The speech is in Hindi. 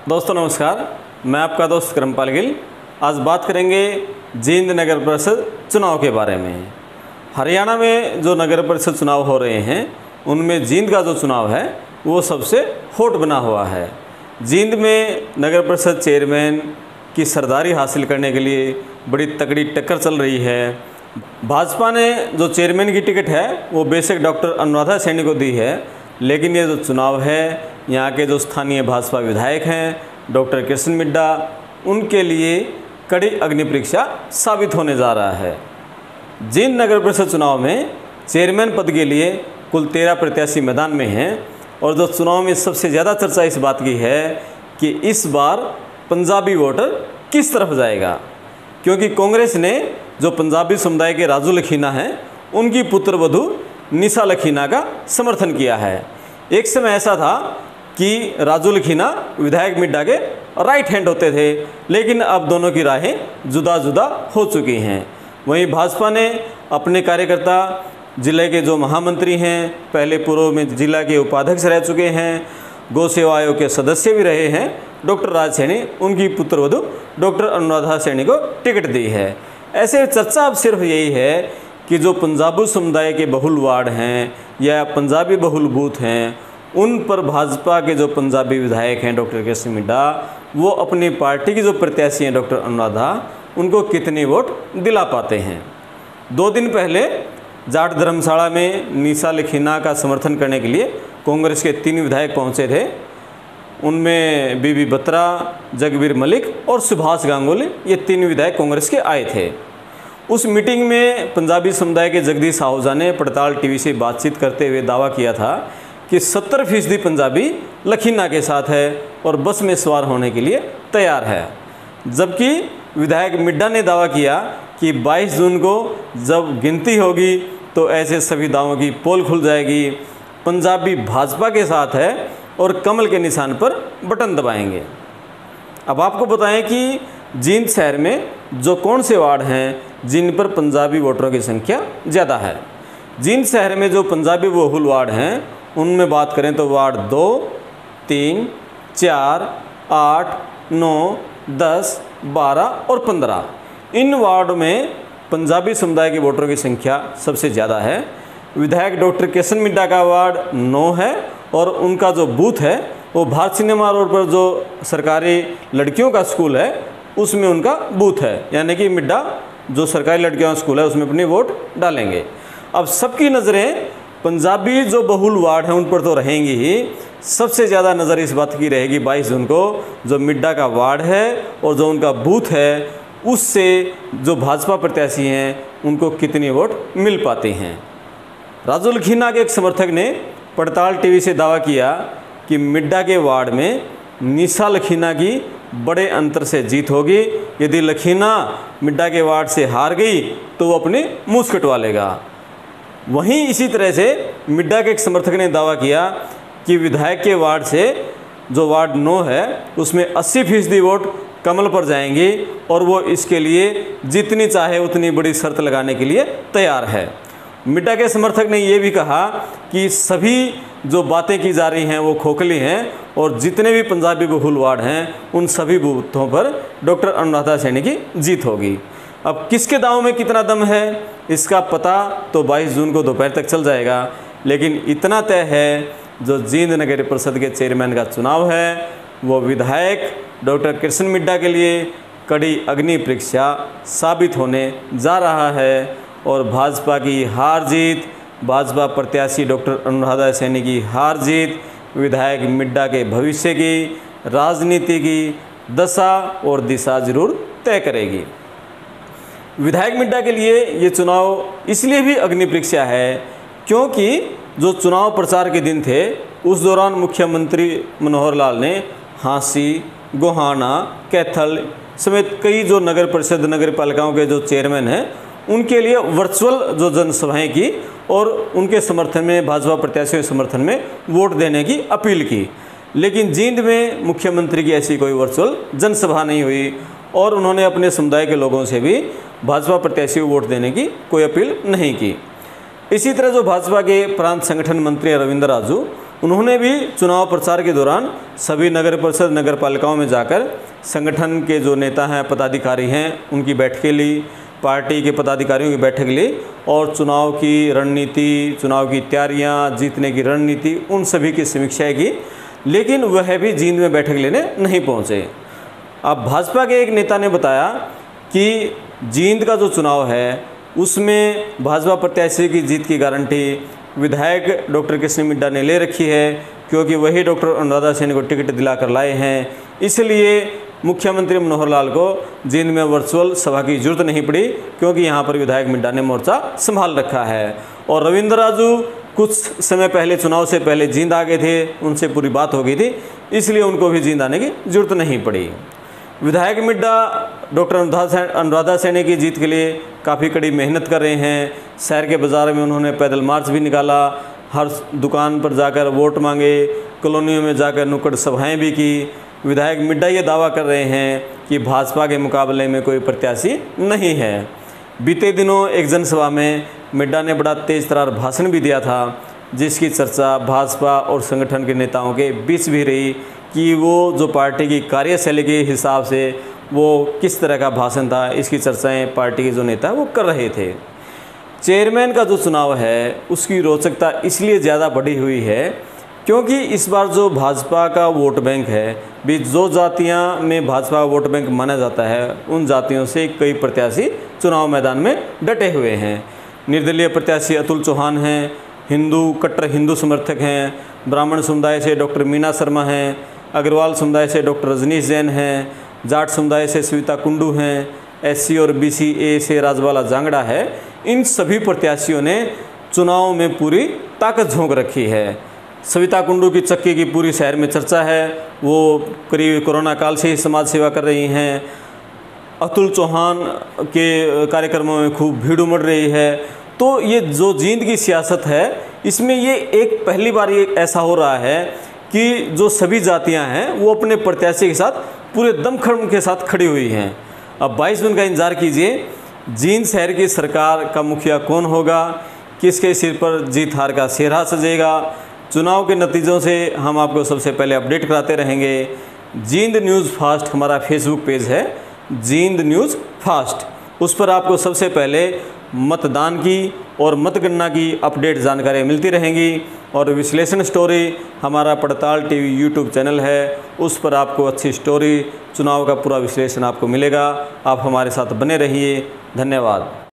दोस्तों नमस्कार, मैं आपका दोस्त क्रमपाल गिल। आज बात करेंगे जींद नगर परिषद चुनाव के बारे में। हरियाणा में जो नगर परिषद चुनाव हो रहे हैं उनमें जींद का जो चुनाव है वो सबसे हॉट बना हुआ है। जींद में नगर परिषद चेयरमैन की सरदारी हासिल करने के लिए बड़ी तगड़ी टक्कर चल रही है। भाजपा ने जो चेयरमैन की टिकट है वो बेशक डॉक्टर अनुराधा सैनी को दी है, लेकिन ये जो चुनाव है यहाँ के जो स्थानीय भाजपा विधायक हैं डॉक्टर कृष्ण मिड्डा, उनके लिए कड़ी अग्नि परीक्षा साबित होने जा रहा है। जींद नगर परिषद चुनाव में चेयरमैन पद के लिए कुल 13 प्रत्याशी मैदान में हैं और जो चुनाव में सबसे ज़्यादा चर्चा इस बात की है कि इस बार पंजाबी वोटर किस तरफ जाएगा, क्योंकि कांग्रेस ने जो पंजाबी समुदाय के राजू लखीना हैं उनकी पुत्रवधू निशा लखीना का समर्थन किया है। एक समय ऐसा था कि राजू लखीना विधायक मिड्डा के राइट हैंड होते थे, लेकिन अब दोनों की राहें जुदा जुदा हो चुकी हैं। वहीं भाजपा ने अपने कार्यकर्ता जिले के जो महामंत्री हैं, पहले पूर्व में जिला के उपाध्यक्ष रह चुके हैं, गौ सेवा आयोग के सदस्य भी रहे हैं डॉक्टर राज सैनी, उनकी पुत्रवधू डॉक्टर अनुराधा सैनी को टिकट दी है। ऐसे चर्चा अब सिर्फ यही है कि जो पंजाबी समुदाय के बहुल वार्ड हैं या पंजाबी बहुल बूथ हैं, उन पर भाजपा के जो पंजाबी विधायक हैं डॉक्टर कृष्ण मिड्डा, वो अपनी पार्टी की जो प्रत्याशी हैं डॉक्टर अनुराधा, उनको कितने वोट दिला पाते हैं। 2 दिन पहले जाट धर्मशाला में निशा लखीना का समर्थन करने के लिए कांग्रेस के 3 विधायक पहुंचे थे। उनमें बीबी बत्रा, जगबीर मलिक और सुभाष गांगुली, ये 3 विधायक कांग्रेस के आए थे। उस मीटिंग में पंजाबी समुदाय के जगदीश आहूजा ने पड़ताल टीवी से बातचीत करते हुए दावा किया था कि 70% पंजाबी लखीना के साथ है और बस में सवार होने के लिए तैयार है। जबकि विधायक मिड्डा ने दावा किया कि 22 जून को जब गिनती होगी तो ऐसे सभी दावों की पोल खुल जाएगी, पंजाबी भाजपा के साथ है और कमल के निशान पर बटन दबाएंगे। अब आपको बताएं कि जींद शहर में जो कौन से वार्ड हैं जिन पर पंजाबी वोटरों की संख्या ज़्यादा है। जींद शहर में जो पंजाबी बहुल वार्ड हैं उनमें बात करें तो वार्ड 2, 3, 4, 8, 9, 10, 12 और 15, इन वार्ड में पंजाबी समुदाय के वोटरों की संख्या सबसे ज़्यादा है। विधायक डॉक्टर कृष्ण मिड्डा का वार्ड 9 है और उनका जो बूथ है वो भारत सिनेमा रोड पर जो सरकारी लड़कियों का स्कूल है उसमें उनका बूथ है, यानी कि मिड्डा जो सरकारी लड़कियों का स्कूल है उसमें अपनी वोट डालेंगे। अब सबकी नज़रें पंजाबी जो बहुल वार्ड हैं उन पर तो रहेंगी ही, सबसे ज़्यादा नज़र इस बात की रहेगी 22 जून को जो मिड्डा का वार्ड है और जो उनका बूथ है उससे जो भाजपा प्रत्याशी हैं उनको कितनी वोट मिल पाती हैं। राजू लखीना के एक समर्थक ने पड़ताल टीवी से दावा किया कि मिड्डा के वार्ड में निशा लखीना की बड़े अंतर से जीत होगी। यदि लखीना मिड्डा के वार्ड से हार गई तो वो अपने मुँह कटवा लेगा। वहीं इसी तरह से मिड्डा के एक समर्थक ने दावा किया कि विधायक के वार्ड से जो वार्ड 9 है उसमें 80% वोट कमल पर जाएंगी और वो इसके लिए जितनी चाहे उतनी बड़ी शर्त लगाने के लिए तैयार है। मिड्डा के समर्थक ने ये भी कहा कि सभी जो बातें की जा रही हैं वो खोखली हैं और जितने भी पंजाबी बहुल वार्ड हैं उन सभी बूथों पर डॉक्टर अनुराधा सैनी की जीत होगी। अब किसके दांव में कितना दम है इसका पता तो 22 जून को दोपहर तक चल जाएगा, लेकिन इतना तय है जो जींद नगर परिषद के चेयरमैन का चुनाव है वो विधायक डॉक्टर कृष्ण मिड्डा के लिए कड़ी अग्नि परीक्षा साबित होने जा रहा है और भाजपा की हार जीत, भाजपा प्रत्याशी डॉक्टर अनुराधा सैनी की हार जीत विधायक मिड्डा के भविष्य की राजनीति की दशा और दिशा जरूर तय करेगी। विधायक मिड्डा के लिए ये चुनाव इसलिए भी अग्नि परीक्षा है क्योंकि जो चुनाव प्रचार के दिन थे उस दौरान मुख्यमंत्री मनोहर लाल ने हांसी, गोहाना, कैथल समेत कई जो नगर परिषद नगर पालिकाओं के जो चेयरमैन हैं उनके लिए वर्चुअल जो जनसभाएं की और उनके समर्थन में भाजपा प्रत्याशियों के समर्थन में वोट देने की अपील की। लेकिन जींद में मुख्यमंत्री की ऐसी कोई वर्चुअल जनसभा नहीं हुई और उन्होंने अपने समुदाय के लोगों से भी भाजपा प्रत्याशी को वोट देने की कोई अपील नहीं की। इसी तरह जो भाजपा के प्रांत संगठन मंत्री रविंद्र राजू उन्होंने भी चुनाव प्रचार के दौरान सभी नगर परिषद नगर पालिकाओं में जाकर संगठन के जो नेता हैं पदाधिकारी हैं उनकी बैठकें ली, पार्टी के पदाधिकारियों की बैठक ली और चुनाव की रणनीति, चुनाव की तैयारियां, जीतने की रणनीति, उन सभी की समीक्षाएं की, लेकिन वह भी जींद में बैठक लेने नहीं पहुंचे। अब भाजपा के एक नेता ने बताया कि जींद का जो चुनाव है उसमें भाजपा प्रत्याशी की जीत की गारंटी विधायक डॉक्टर कृष्ण मिड्ढा ने ले रखी है, क्योंकि वही डॉक्टर अनुराधा सैनी को टिकट दिलाकर लाए हैं। इसलिए मुख्यमंत्री मनोहर लाल को जींद में वर्चुअल सभा की जरूरत नहीं पड़ी, क्योंकि यहाँ पर विधायक मिड्ढा ने मोर्चा संभाल रखा है। और रविंद्र राजू कुछ समय पहले, चुनाव से पहले जींद आ गए थे, उनसे पूरी बात हो गई थी, इसलिए उनको भी जींद आने की जरूरत नहीं पड़ी। विधायक मिड्ढा डॉक्टर अनुराधा सैनी की जीत के लिए काफ़ी कड़ी मेहनत कर रहे हैं। शहर के बाज़ार में उन्होंने पैदल मार्च भी निकाला, हर दुकान पर जाकर वोट मांगे, कॉलोनियों में जाकर नुक्कड़ सभाएं भी की। विधायक मिड्ढा ये दावा कर रहे हैं कि भाजपा के मुकाबले में कोई प्रत्याशी नहीं है। बीते दिनों एक जनसभा में मिड्ढा ने बड़ा तेज तर्रार भाषण भी दिया था, जिसकी चर्चा भाजपा और संगठन के नेताओं के बीच भी रही कि वो जो पार्टी की कार्यशैली के हिसाब से वो किस तरह का भाषण था, इसकी चर्चाएं पार्टी के जो नेता वो कर रहे थे। चेयरमैन का जो चुनाव है उसकी रोचकता इसलिए ज़्यादा बढ़ी हुई है क्योंकि इस बार जो भाजपा का वोट बैंक है, भी जो जातियां में भाजपा का वोट बैंक माना जाता है, उन जातियों से कई प्रत्याशी चुनाव मैदान में डटे हुए हैं। निर्दलीय प्रत्याशी अतुल चौहान हैं, कट्टर हिंदू समर्थक हैं, ब्राह्मण समुदाय से डॉक्टर मीना शर्मा हैं, अग्रवाल समुदाय से डॉक्टर रजनीश जैन हैं, जाट समुदाय से सविता कुंडू हैं, SC और BCA से राजबाला जांगड़ा है। इन सभी प्रत्याशियों ने चुनाव में पूरी ताकत झोंक रखी है। सविता कुंडू की चक्की की पूरी शहर में चर्चा है, वो करीब कोरोना काल से ही समाज सेवा कर रही हैं। अतुल चौहान के कार्यक्रमों में खूब भीड़ उमड़ रही है। तो ये जो जींद की सियासत है, इसमेमें ये एक पहली बार ये ऐसा हो रहा है कि जो सभी जातियां हैं वो अपने प्रत्याशी के साथ पूरे दमखम के साथ खड़ी हुई हैं। अब 22 दिन का इंतजार कीजिए, जींद शहर की सरकार का मुखिया कौन होगा, किसके सिर पर जीत हार का सेहरा सजेगा। चुनाव के नतीजों से हम आपको सबसे पहले अपडेट कराते रहेंगे। जींद न्यूज़ फास्ट हमारा फेसबुक पेज है, जींद न्यूज़ फास्ट, उस पर आपको सबसे पहले मतदान की और मतगणना की अपडेट जानकारी मिलती रहेंगी। और विश्लेषण स्टोरी हमारा पड़ताल TV यूट्यूब चैनल है, उस पर आपको अच्छी स्टोरी, चुनाव का पूरा विश्लेषण आपको मिलेगा। आप हमारे साथ बने रहिए। धन्यवाद।